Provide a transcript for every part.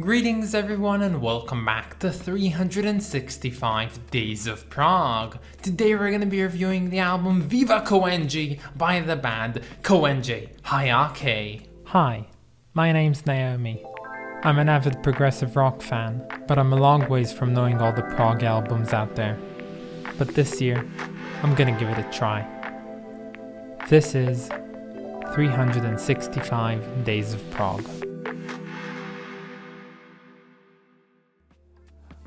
Greetings everyone and welcome back to 365 Days of Prog. Today we're going to be reviewing the album Viva Koenji by the band Koenjihyakkei. Hi, my name's Naomi. I'm an avid progressive rock fan, but I'm a long ways from knowing all the prog albums out there. But this year, I'm gonna give it a try. This is 365 Days of Prog.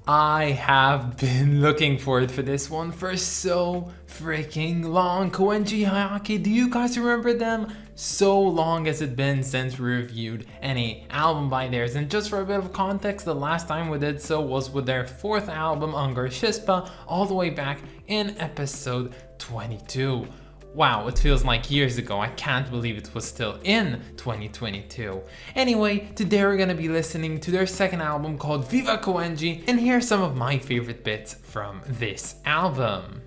I have been looking forward for this one for so freaking long. Koenjihyakkei, do you guys remember them? So long has it been since we reviewed any album by theirs, and just for a bit of context, the last time we did so was with their fourth album, Undertake, all the way back in episode 22. Wow, it feels like years ago. I can't believe it was still in 2022. Anyway, today we're gonna be listening to their second album called Viva Koenji, and here's some of my favorite bits from this album.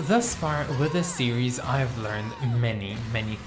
Thus far with this series, I've learned many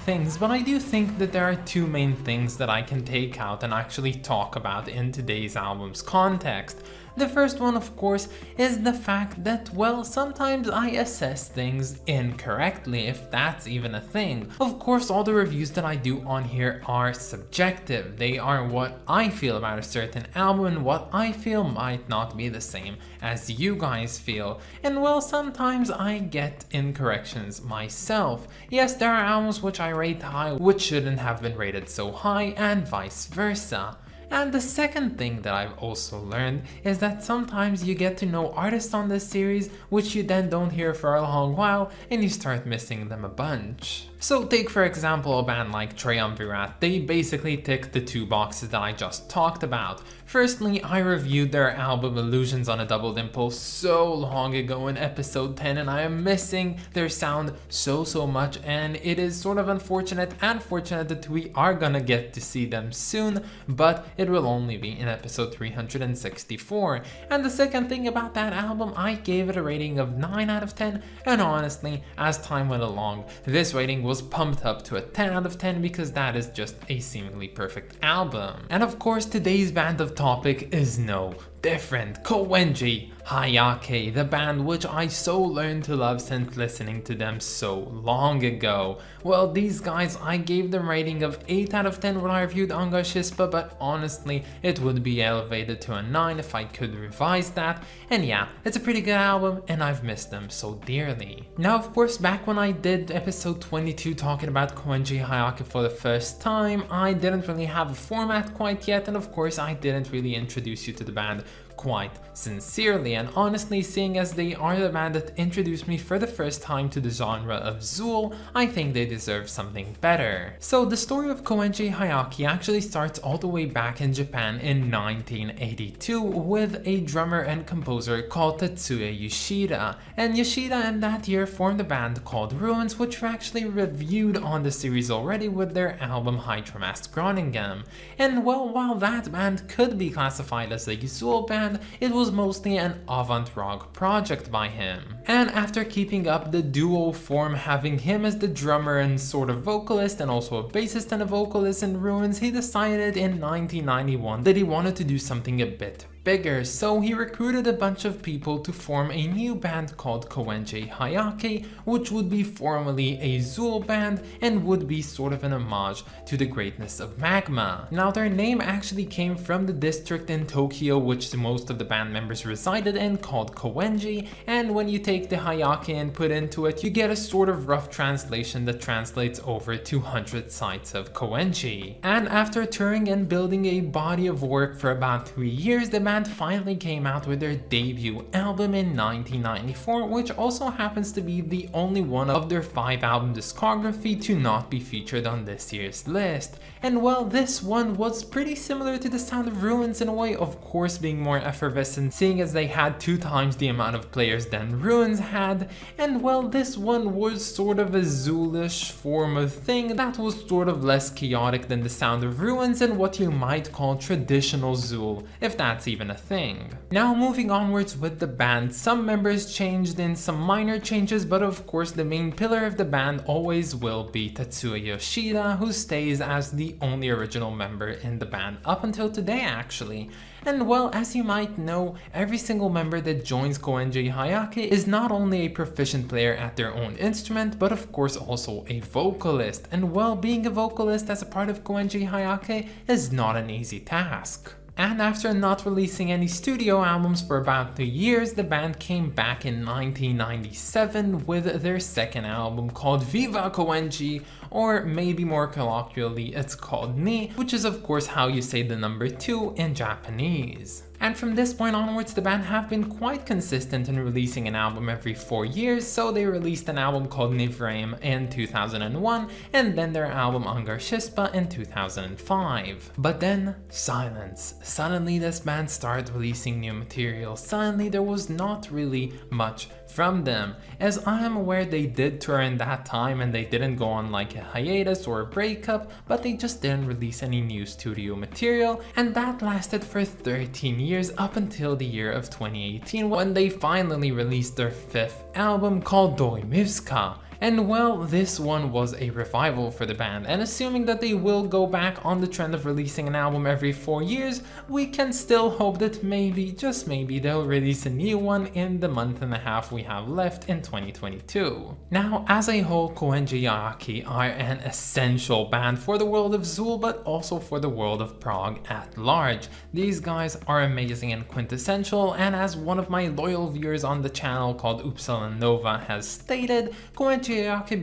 things, but I do think that there are two main things that I can take out and actually talk about in today's album's context. The first one, of course, is the fact that, well, sometimes I assess things incorrectly, if that's even a thing. Of course, all the reviews that I do on here are subjective. They are what I feel about a certain album, and what I feel might not be the same as you guys feel. And well, sometimes I get incorrections myself. Yes, there are albums which I rate high which shouldn't have been rated so high, and vice versa. And the second thing that I've also learned is that sometimes you get to know artists on this series which you then don't hear for a long while, and you start missing them a bunch. So take for example a band like Triumvirate. They basically tick the two boxes that I just talked about. Firstly, I reviewed their album Illusions on a Doubled Impulse so long ago in episode 10, and I am missing their sound so much, and it is sort of unfortunate and fortunate that we are gonna get to see them soon, but it will only be in episode 364. And the second thing about that album, I gave it a rating of 9 out of 10, and honestly, as time went along, this rating was pumped up to a 10 out of 10 because that is just a seemingly perfect album. And of course, today's band of topic is no different. Koenjihyakkei, the band which I so learned to love since listening to them so long ago. Well, these guys, I gave them a rating of 8 out of 10 when I reviewed Undertake, but honestly, it would be elevated to a 9 if I could revise that. And yeah, it's a pretty good album, and I've missed them so dearly. Now, of course, back when I did episode 22 talking about Koenjihyakkei for the first time, I didn't really have a format quite yet, and of course, I didn't really introduce you to the band quite sincerely, and honestly, seeing as they are the band that introduced me for the first time to the genre of Zool, I think they deserve something better. So the story of Koenjihyakkei actually starts all the way back in Japan in 1982 with a drummer and composer called Tetsuya Yoshida, and Yoshida in that year formed a band called Ruins, which were actually reviewed on the series already with their album Hydramast Groningen. And well, while that band could be classified as a Zool band, it was mostly an avant-rock project by him. And after keeping up the duo form, having him as the drummer and sort of vocalist and also a bassist and a vocalist in Ruins, he decided in 1991 that he wanted to do something a bit bigger, so he recruited a bunch of people to form a new band called Koenjihyakkei, which would be formally a Zool band and would be sort of an homage to the greatness of Magma. Now their name actually came from the district in Tokyo which most of the band members resided in, called Koenji, and when you take the Hyakkei and put into it, you get a sort of rough translation that translates over 200 sites of Koenji. And after touring and building a body of work for about 3 years, the band finally came out with their debut album in 1994, which also happens to be the only one of their 5-album discography to not be featured on this year's list. And well, this one was pretty similar to the sound of Ruins in a way, of course being more effervescent, seeing as they had 2 times the amount of players than Ruins had. And well, this one was sort of a Zoolish form of thing that was sort of less chaotic than the sound of Ruins and what you might call traditional Zool, if that's even a thing. Now moving onwards with the band, some members changed in some minor changes, but of course the main pillar of the band always will be Tetsuya Yoshida, who stays as the only original member in the band up until today actually. And well, as you might know, every single member that joins Koenjihyakkei is not only a proficient player at their own instrument, but of course also a vocalist. And well, being a vocalist as a part of Koenjihyakkei is not an easy task. And after not releasing any studio albums for about 2 years, the band came back in 1997 with their second album called Viva Koenji, or maybe more colloquially it's called Ni, which is of course how you say the number 2 in Japanese. And from this point onwards, the band have been quite consistent in releasing an album every 4 years, so they released an album called Nivraim in 2001, and then their album Angar Shispa in 2005. But then, silence. Suddenly this band started releasing new material. Suddenly there was not really much from them. As I am aware, they did tour in that time and they didn't go on like a hiatus or a breakup, but they just didn't release any new studio material, and that lasted for 13 years up until the year of 2018 when they finally released their 5th album called Doimivska. And well, this one was a revival for the band, and assuming that they will go back on the trend of releasing an album every 4 years, we can still hope that maybe, just maybe, they'll release a new one in the month and a half we have left in 2022. Now, as a whole, Koenjihyakkei are an essential band for the world of Zool, but also for the world of prog at large. These guys are amazing and quintessential, and as one of my loyal viewers on the channel called Uppsala Nova has stated, Koenjihyakkei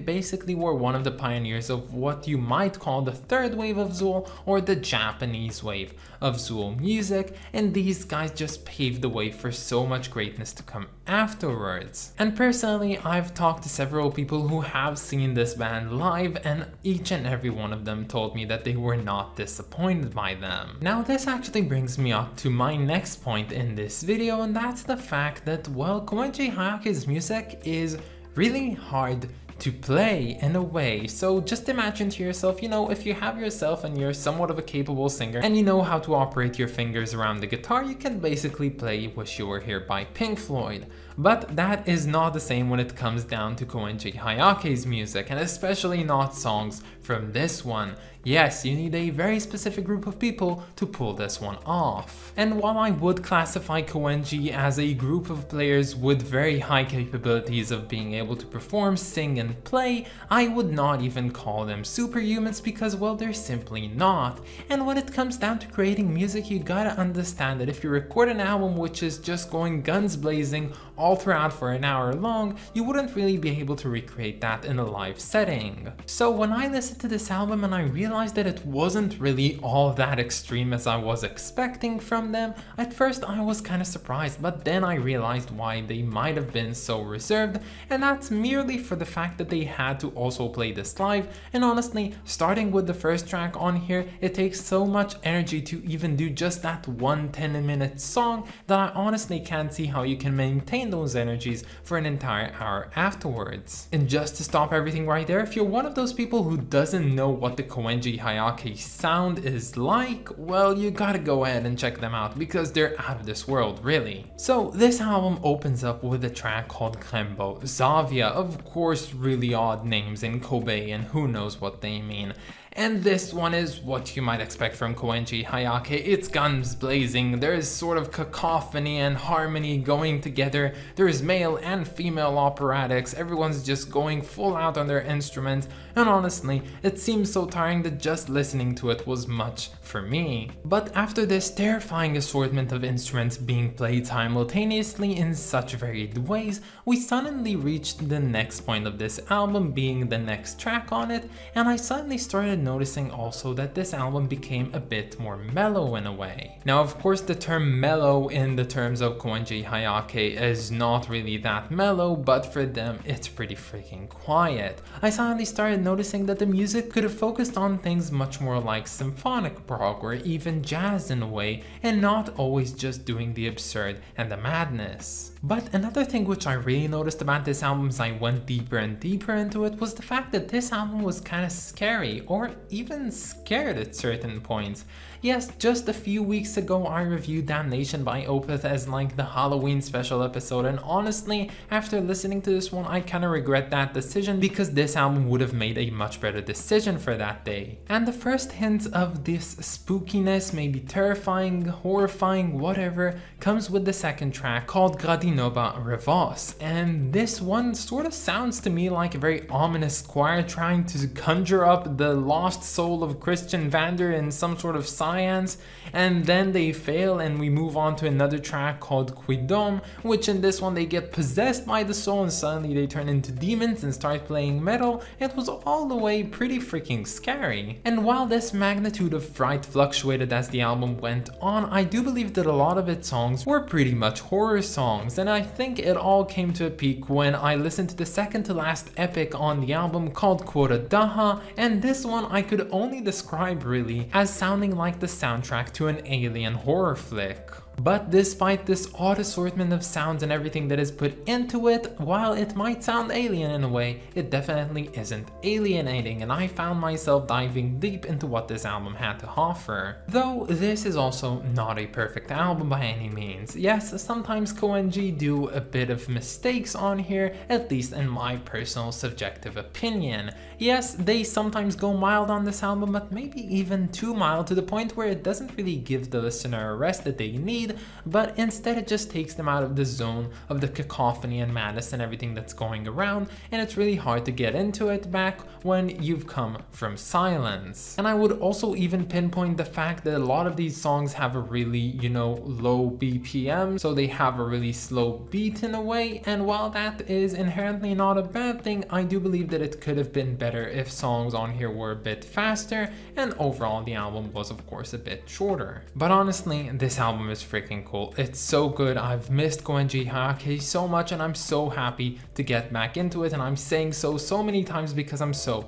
basically were one of the pioneers of what you might call the 3rd wave of Zool, or the Japanese wave of Zool music, and these guys just paved the way for so much greatness to come afterwards. And personally, I've talked to several people who have seen this band live, and each and every one of them told me that they were not disappointed by them. Now this actually brings me up to my next point in this video, and that's the fact that, well, Koenjihyakkei's music is really hard to play in a way. So just imagine to yourself, you know, if you have yourself and you're somewhat of a capable singer and you know how to operate your fingers around the guitar, you can basically play Wish You Were Here by Pink Floyd. But that is not the same when it comes down to Koenjihyakkei's music, and especially not songs from this one. Yes, you need a very specific group of people to pull this one off. And while I would classify Koenji as a group of players with very high capabilities of being able to perform, sing and play, I would not even call them superhumans because, well, they're simply not. And when it comes down to creating music, you gotta understand that if you record an album which is just going guns blazing all throughout for an hour long, you wouldn't really be able to recreate that in a live setting. So when I listened to this album and I realized that it wasn't really all that extreme as I was expecting from them, at first I was kind of surprised, but then I realized why they might have been so reserved, and that's merely for the fact that they had to also play this live. And honestly, starting with the first track on here, it takes so much energy to even do just that one 10-minute song that I honestly can't see how you can maintain those energies for an entire hour afterwards. And just to stop everything right there, if you're one of those people who doesn't know what the Koenjihyakkei sound is like, well, you gotta go ahead and check them out because they're out of this world, really. So this album opens up with a track called Krembo, Zavia, of course really odd names in Kobe and who knows what they mean. And this one is what you might expect from Koenjihyakkei. It's guns blazing, there's sort of cacophony and harmony going together, there's male and female operatics, everyone's just going full out on their instruments, and honestly, it seems so tiring that just listening to it was much for me. But after this terrifying assortment of instruments being played simultaneously in such varied ways, we suddenly reached the next point of this album, being the next track on it, and I suddenly started noticing also that this album became a bit more mellow in a way. Now, of course, the term mellow in the terms of Koenjihyakkei is not really that mellow, but for them, it's pretty freaking quiet. I suddenly started noticing that the music could have focused on things much more like symphonic prog or even jazz in a way, and not always just doing the absurd and the madness. But another thing which I really noticed about this album as I went deeper and deeper into it was the fact that this album was kind of scary, or even scared at certain points. Yes, just a few weeks ago I reviewed Damnation by Opeth as like the Halloween special episode, and honestly, after listening to this one, I kinda regret that decision because this album would have made a much better decision for that day. And the first hints of this spookiness, maybe terrifying, horrifying, whatever, comes with the second track called Gradinoba Revos, and this one sort of sounds to me like a very ominous choir trying to conjure up the lost soul of Christian Vander in some sort of science, and then they fail and we move on to another track called Quidom, which in this one they get possessed by the soul and suddenly they turn into demons and start playing metal. It was all the way pretty freaking scary. And while this magnitude of fright fluctuated as the album went on, I do believe that a lot of its songs were pretty much horror songs, and I think it all came to a peak when I listened to the second to last epic on the album called Quota Daha, and this one I could only describe really as sounding like the soundtrack to an alien horror flick. But despite this odd assortment of sounds and everything that is put into it, while it might sound alien in a way, it definitely isn't alienating, and I found myself diving deep into what this album had to offer. Though this is also not a perfect album by any means. Yes, sometimes Koenji do a bit of mistakes on here, at least in my personal subjective opinion. Yes, they sometimes go mild on this album, but maybe even too mild to the point where it doesn't really give the listener a rest that they need, but instead it just takes them out of the zone of the cacophony and madness and everything that's going around, and it's really hard to get into it back when you've come from silence. And I would also even pinpoint the fact that a lot of these songs have a really, low BPM, so they have a really slow beat in a way, and while that is inherently not a bad thing, I do believe that it could have been better if songs on here were a bit faster, and overall the album was of course a bit shorter. But honestly, this album is freaking cool. It's so good. I've missed Koenjihyakkei so much, and I'm so happy to get back into it, and I'm saying so many times because I'm so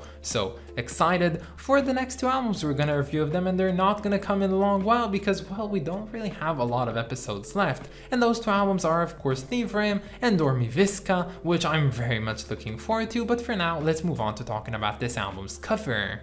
excited for the next two albums we're gonna review of them, and they're not gonna come in a long while because, well, we don't really have a lot of episodes left, and those two albums are of course Livrem and Dormiviska, which I'm very much looking forward to. But for now, let's move on to talking about this album's cover.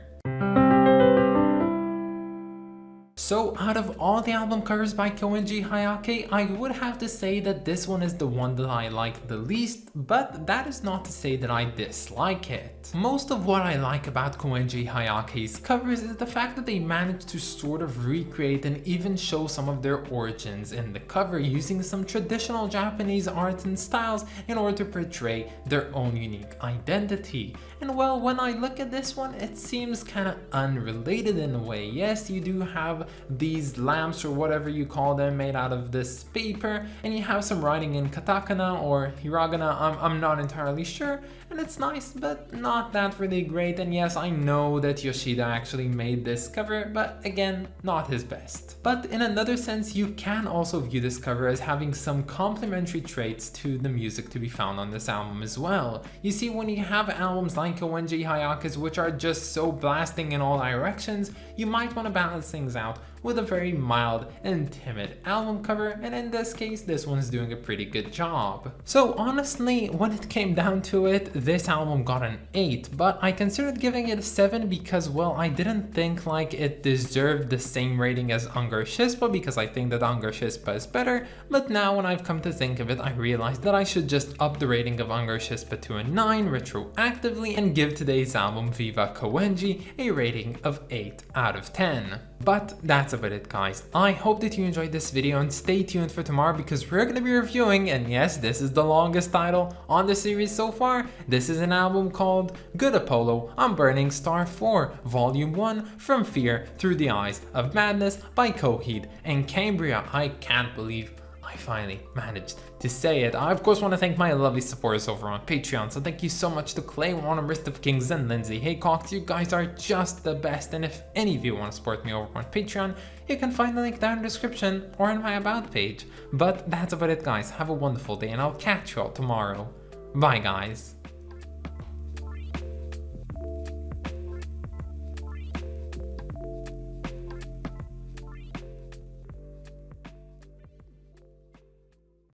So out of all the album covers by Koenjihyakkei, I would have to say that this one is the one that I like the least, but that is not to say that I dislike it. Most of what I like about Koenjihyakkei's covers is the fact that they managed to sort of recreate and even show some of their origins in the cover using some traditional Japanese art and styles in order to portray their own unique identity. And well, when I look at this one, it seems kind of unrelated in a way. Yes, you do have these lamps or whatever you call them made out of this paper, and you have some writing in katakana or hiragana, I'm not entirely sure, and it's nice, but not that really great. And yes, I know that Yoshida actually made this cover, but again, not his best. But in another sense, you can also view this cover as having some complementary traits to the music to be found on this album as well. You see, when you have albums like Koenjihyakkei's which are just so blasting in all directions, you might want to balance things out with a very mild and timid album cover, and in this case, this one's doing a pretty good job. So honestly, when it came down to it, this album got an 8, but I considered giving it a 7 because, well, I didn't think like it deserved the same rating as Undertake because I think that Undertake is better, but now when I've come to think of it, I realized that I should just up the rating of Undertake to a 9 retroactively and give today's album Viva Koenji a rating of 8 out of 10. But that's about it, guys. I hope that you enjoyed this video and stay tuned for tomorrow because we're gonna be reviewing, and yes, this is the longest title on the series so far. This is an album called Good Apollo on Burning Star 4, Volume 1, From Fear Through the Eyes of Madness by Coheed and Cambria. I can't believe I finally managed to say it. I of course want to thank my lovely supporters over on Patreon, so thank you so much to Clay, Warner, Wrist of Kings, and Lindsay Haycox. You guys are just the best, and if any of you want to support me over on Patreon, you can find the link down in the description or in my about page. But that's about it, guys. Have a wonderful day, and I'll catch you all tomorrow. Bye, guys.